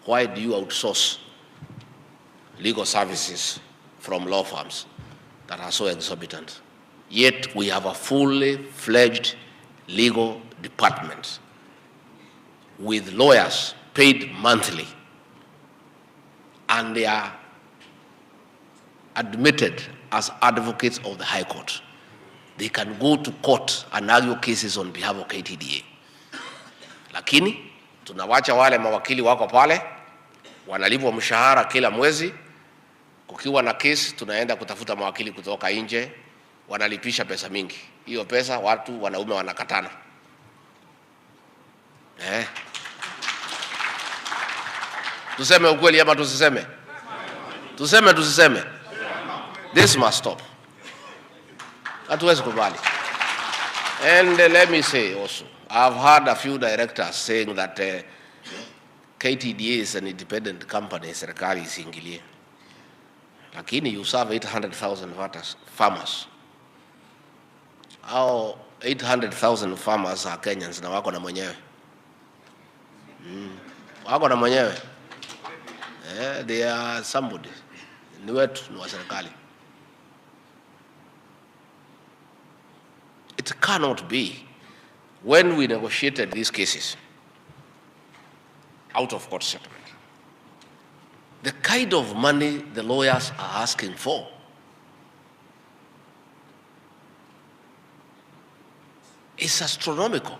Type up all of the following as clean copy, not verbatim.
why do you outsource legal services from law firms that are so exorbitant? Yet we have a fully fledged legal department with lawyers paid monthly, and they are admitted as advocates of the High Court. They can go to court and argue cases on behalf of KTDA. Lakini tunawacha wale mawakili wako pale, wanalipwa mshahara kila mwezi. Kukiwa na kesi tunaenda kutafuta mawakili kutoka nje, wanalipisha pesa mingi. Hiyo pesa watu wanaume wanakatana. Tuseme ukweli ama tusiseme? Tuseme tusiseme? This must stop. Hatuwezi kubali. And let me say also, I've heard a few directors saying that KTDA is an independent company, serikali isiingilie. Lakini you serve 800,000 farmers. How 800,000 farmers are Kenyans na wako na mwenyewe. Wako na mwenyewe. They are somebody. Ni wetu, ni wa serikali. It cannot be, when we negotiated these cases, out of court settlement, the kind of money the lawyers are asking for is astronomical.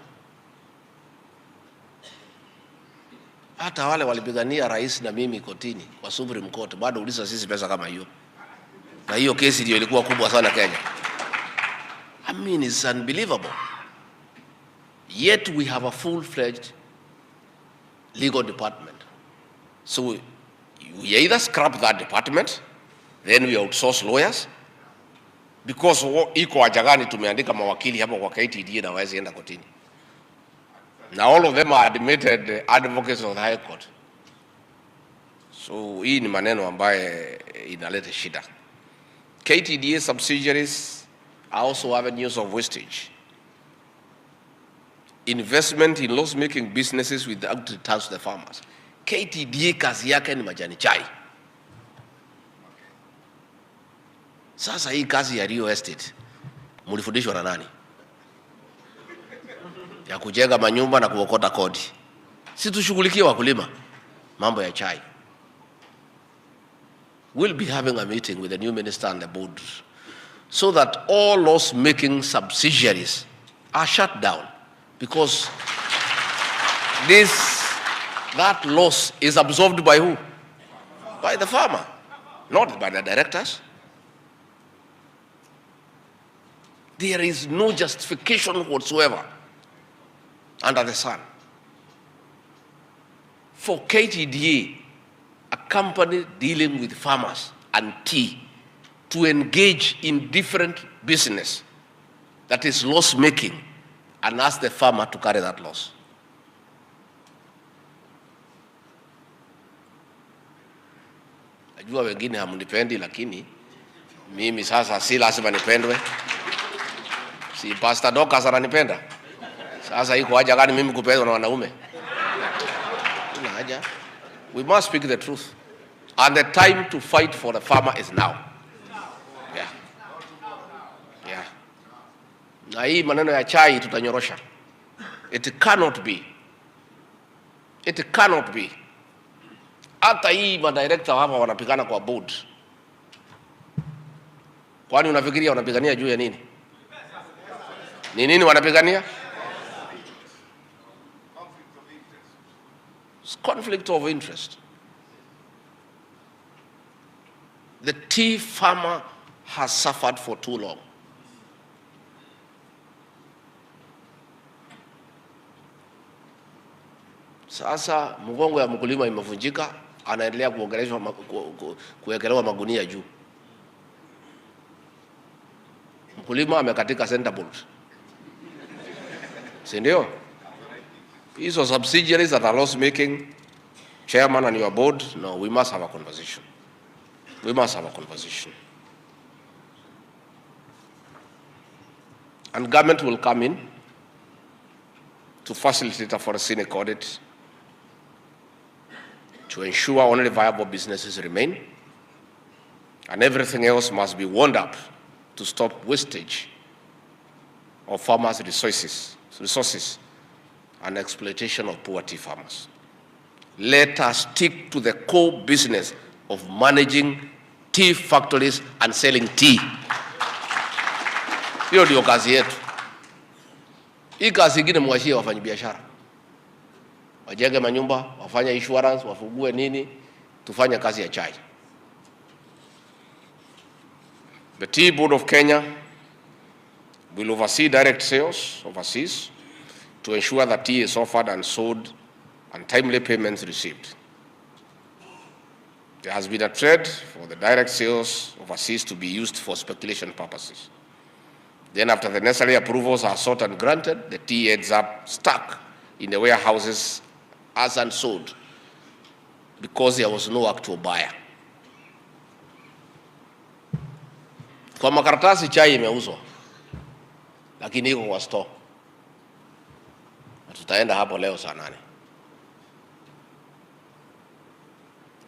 Hata wale walipigania rais na mimi kotini kwa Supreme Court bado uliza sisi pesa kama hiyo. Na hiyo kesi ndio ilikuwa kubwa sana Kenya. I mean, it's unbelievable. Yet we have a full-fledged legal department. So we either scrap that department, then we outsource lawyers, because iko ajagani tumeandika mawakili hapo kwa KTDA na waezi enda kotini. Now all of them are admitted advocates of the High Court. So hii ni maneno ambaye inaleta shida. KTDA subsidiaries are also avenues of wastage. Investment in loss-making businesses with the returns to the farmers. KTDA kazi yake ni majani chai. Sasa hii kazi ya real estate, mulifundishwa na nani? Ya kujenga manyumba na kuokota kodi. Si tushughulikie wakulima, mambo ya chai. We'll be having a meeting with the new minister and the board so that all loss-making subsidiaries are shut down, because that loss is absorbed by who? By the farmer, not by the directors. There is no justification whatsoever under the sun for KTDA, a company dealing with farmers and tea, to engage in different business that is loss-making and ask the farmer to carry that loss. Najua wengine hamnipendi, lakini mimi sasa si lazima nipendwe. Si Pastor DORCAS ananipenda. Sasa iko haja gani mimi kupendwa na wanaume? Kuna haja. We must speak the truth. And the time to fight for the farmer is now. Yeah. Yeah. Na hii maneno ya chai tutanyorosha. It cannot be. It cannot be. Hata hii madirector hapa wanapigana kwa board. Kwani unafikiria wanapigania juu ya nini? Ni nini wanapigania? Conflict of interest. The tea farmer has suffered for too long. Sasa mgongo ya mkulima imevunjika, anaendelea kuwekelewa magunia juu. Mkulima amekatika center bolt. Si ndio? Hizo subsidiaries that are loss making, chairman and your board, no, we must have a conversation. We must have a conversation. And government will come in to facilitate a forensic audit to ensure only viable businesses remain, and everything else must be wound up to stop wastage of farmers' resources and exploitation of poor tea farmers. Let us stick to the core business of managing tea factories and selling tea. Hiyo ndio kazi yetu. Hii kazi ingine mwachie wafanyabiashara. Wajenge manyumba, wafanye insurance, wafugue nini, tufanye kazi ya chai. The Tea Board of Kenya will oversee direct sales overseas to ensure that tea is offered and sold and timely payments received. There has been a trend for the direct sales overseas to be used for speculation purposes. Then after the necessary approvals are sought and granted, the tea ends up stuck in the warehouses as unsold because there was no actual buyer. Kwa makaratasi chai imeuzwa, lakini iko kwa store. Tutaenda hapo leo saa 8.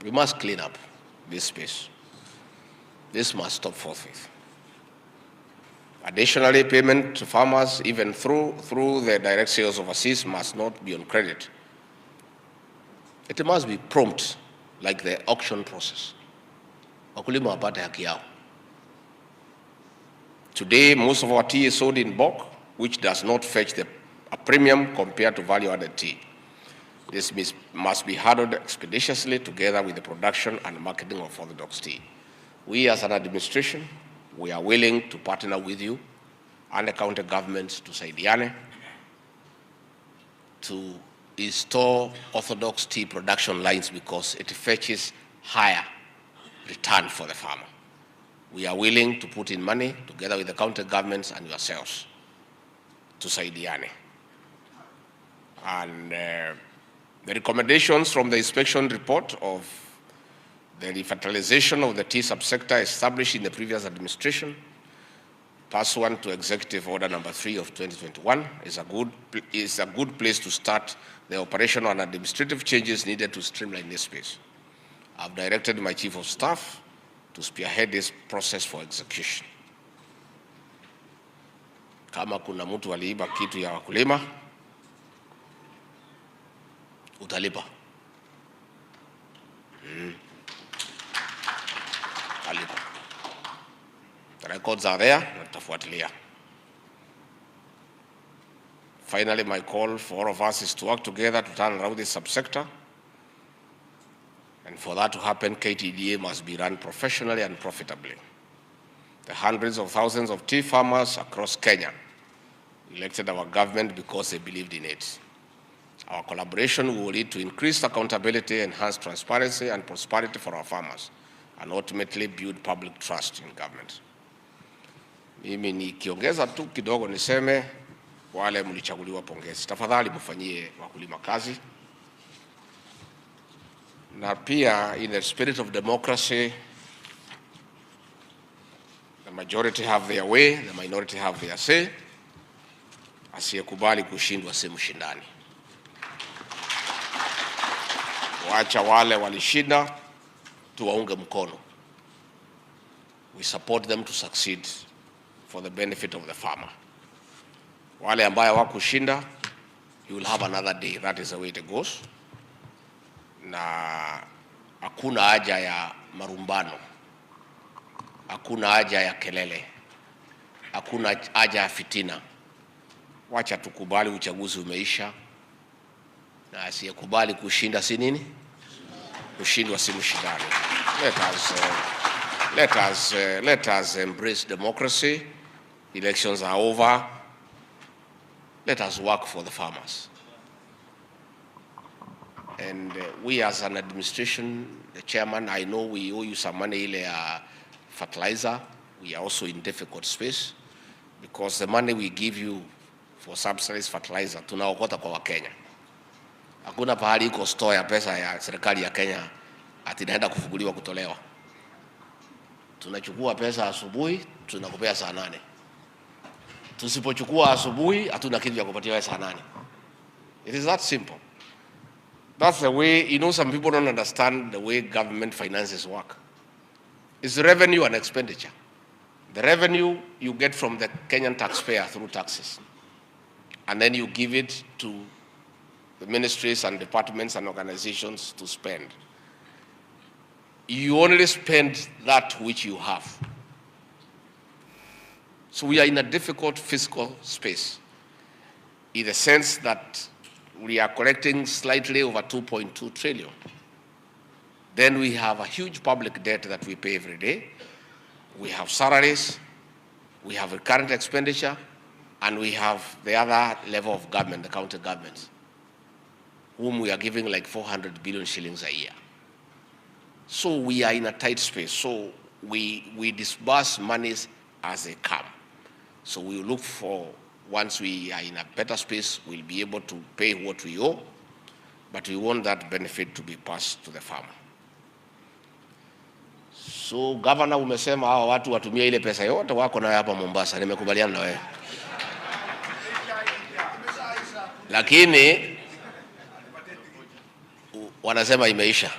We must clean up this space. This must stop forthwith. Additionally, payment to farmers, even through the direct sales overseas, must not be on credit. It must be prompt, like the auction process. Wakulima wapate haki yao. Today, most of our tea is sold in bulk, which does not fetch a premium compared to value-added tea. This must be handled expeditiously together with the production and marketing of orthodox tea. We as an administration, we are willing to partner with you and the county governments to saidiane to install orthodox tea production lines because it fetches higher return for the farmer. We are willing to put in money together with the county governments and yourselves to saidiane. And the recommendations from the inspection report of the revitalization of the tea subsector established in the previous administration, pursuant to Executive Order Number 3 of 2021, is a good place to start the operational and administrative changes needed to streamline this space. I've directed my Chief of Staff to spearhead this process for execution. Kama kuna mtu aliiba kitu ya wakulima, utalipa. Alipa. The records are there, natafuatilia. Finally, my call for all of us is to work together to turn around this subsector. And for that to happen, KTDA must be run professionally and profitably. The hundreds of thousands of tea farmers across Kenya elected our government because they believed in it. Our collaboration will lead to increased accountability, enhanced transparency and prosperity for our farmers, and ultimately build public trust in government. Mimi nikiongeza tu kidogo niseme wale mlichaguliwa pongezi. Tafadhali mfanyie wakulima kazi. Na pia in the spirit of democracy, the majority have their way, the minority have their say. Asiyekubali kushindwa si mshindani. Wacha wale walishinda tuwaunge mkono. We support them to succeed for the benefit of the farmer. Wale ambao hawakushinda, you will have another day. That is the way it goes. Na hakuna haja ya marumbano, hakuna haja ya kelele, hakuna haja ya fitina. Wacha tukubali uchaguzi umeisha, na asiyekubali kushinda si nini? Kushindwa si mshindani. Let us embrace democracy. Elections are over. Let us work for the farmers. And we as an administration, the chairman, I know we owe you some money ile fertilizer. We are also in difficult space because the money we give you for subsidized fertilizer tunaokota kwa Wakenya. Hakuna pahali iko store ya pesa ya serikali ya Kenya ati inaenda kufunguliwa kutolewa. Tunachukua pesa asubuhi, tunakupea saa 8. Tusipochukua asubuhi, hatuna kitu ya kupatia saa 8. It is that simple. That's the way, you know, some people don't understand the way government finances work. It's revenue and expenditure. The revenue you get from the Kenyan taxpayer through taxes, and then you give it to the ministries and departments and organizations to spend. You only spend that which you have. So we are in a difficult fiscal space, in the sense that we are collecting slightly over 2.2 trillion. Then we have a huge public debt that we pay every day. We have salaries, we have recurrent expenditure, and we have the other level of government, the county governments, whom we are giving like 400 billion shillings a year. So we are in a tight space. So we disburse monies as they come. So we look for, once we are in a better space, we'll be able to pay what we owe, but we want that benefit to be passed to the farmer. So governor, umesema hao watu watumie ile pesa yote wako nayo hapa Mombasa, nimekubaliana na wewe. Lakini wanasema imeisha.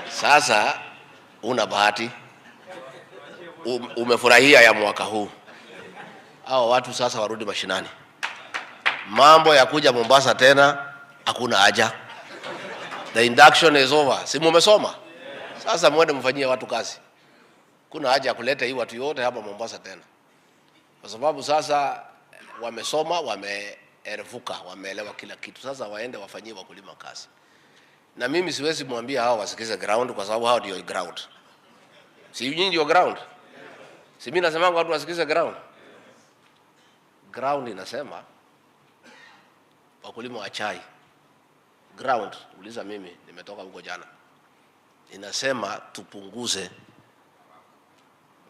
Sasa una bahati, umefurahia ya mwaka huu. Hao watu sasa warudi mashinani. Mambo ya kuja Mombasa tena hakuna haja. The induction is over. Si mumesoma? Sasa mwende mfanyie watu kazi. Kuna haja ya kuleta hii watu yote hapa Mombasa tena. Kwa sababu sasa wamesoma, wameerevuka, wameelewa kila kitu. Sasa waende wafanyie wakulima kazi. Na mimi siwezi mwambia hao wasikize ground, kwa sababu hao ndio ground. Si nyinyi ndio ground? Si mimi nasema watu wasikize ground. Ground inasema wakulima wa chai. Ground, uliza mimi, nimetoka huko jana. Inasema tupunguze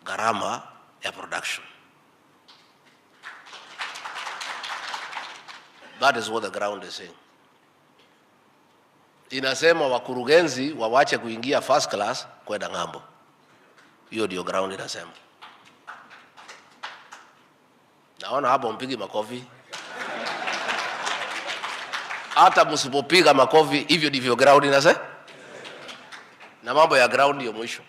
gharama ya production. That is what the ground is saying. Inasema wakurugenzi wawache kuingia first class kwenda ng'ambo. Hiyo ndio ground inasema. Naona hapo mpigi makofi. Hata msipopiga makofi, hivyo ndivyo ground inasema. Na mambo ya ground ndio mwisho.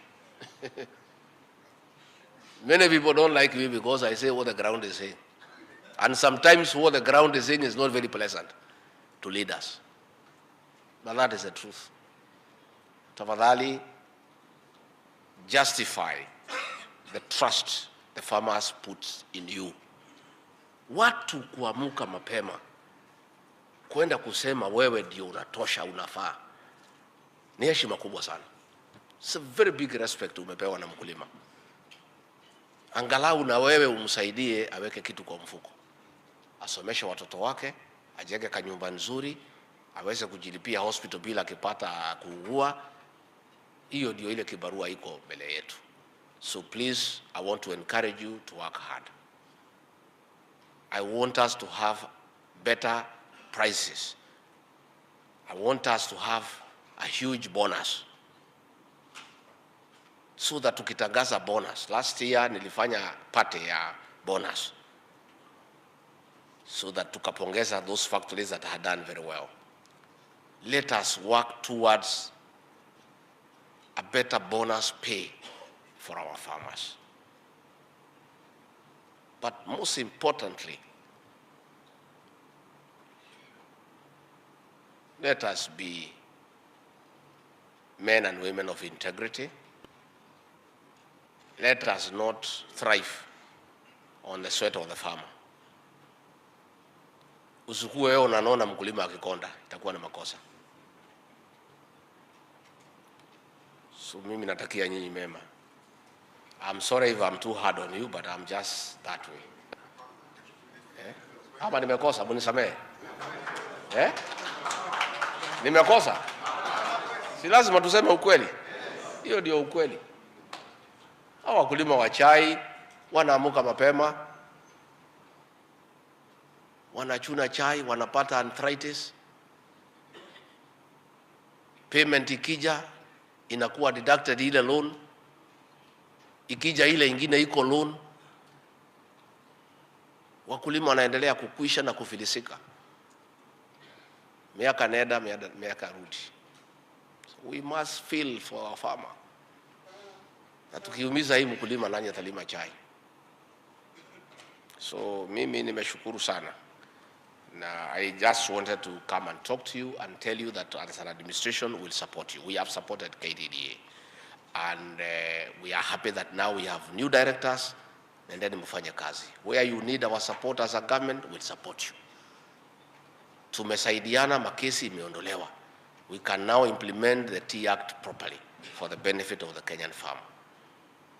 Many people don't like me because I say what the ground is saying. And sometimes what the ground is saying is not very pleasant to leaders. But that is the truth. Tafadhali, justify the trust the farmers put in you. Watu kuamuka mapema, kwenda kusema wewe ndio unatosha, unafaa, ni heshima kubwa sana. It's a very big respect umepewa na mkulima. Angalau na wewe umsaidie aweke kitu kwa mfuko. Asomeshe watoto wake, ajenge kanyumba nzuri, aweze kujilipia hospital bila akipata kuugua. Hiyo ndio ile kibarua iko mbele yetu. So please, I want to encourage you to work hard. I want us to have better prices. I want us to have a huge bonus, so that tukitangaza bonus. Last year nilifanya party ya bonus, so that tukapongeza those factories that had done very well. Let us work towards a better bonus pay for our farmers. But most importantly, let us be men and women of integrity. Let us not thrive on the sweat of the farmer. Usikuwe wewe unaona mkulima akikonda, itakuwa na makosa. So mimi natakia nyinyi mema. I'm sorry if I'm too hard on you, but I'm just that way. Hapa nimekosa, munisamehe. Nimekosa. Si lazima tuseme ukweli. Hiyo ndio ukweli. Hao wakulima wa chai wanaamuka mapema, wanachuna chai, wanapata arthritis. Payment ikija inakuwa deducted ile loan. Ikija ile ingine iko loan. Wakulima wanaendelea kukuisha na kufilisika. miaka nenda miaka rudi. So we must feel for our farmer. Na tukiumiza hii mkulima, nani atalima chai? So mimi nimeshukuru sana. Now, I just wanted to come and talk to you and tell you that as an administration we'll support you. We have supported KTDA, and we are happy that now we have new directors, and then mfanye kazi. Where you need our support as a government, we'll support you. Tumesaidiana, makesi imeondolewa. We can now implement the Tea Act properly for the benefit of the Kenyan farmer.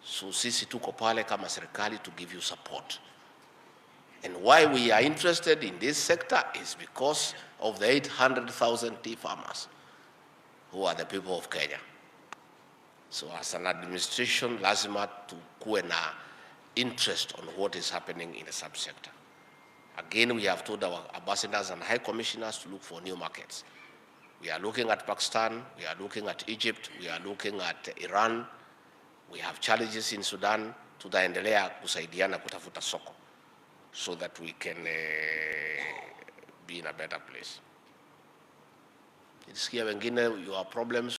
So sisi tuko pale kama serikali to give you support. And why we are interested in this sector is because of the 800,000 tea farmers who are the people of Kenya. So as an administration, lazima tukuwe na interest on what is happening in the subsector. Again, we have told our ambassadors and high commissioners to look for new markets. We are looking at Pakistan, we are looking at Egypt, we are looking at Iran. We have challenges in Sudan. Tutaendelea kusaidiana kutafuta soko, so that we can be in a better place. Nisikia wengine your problems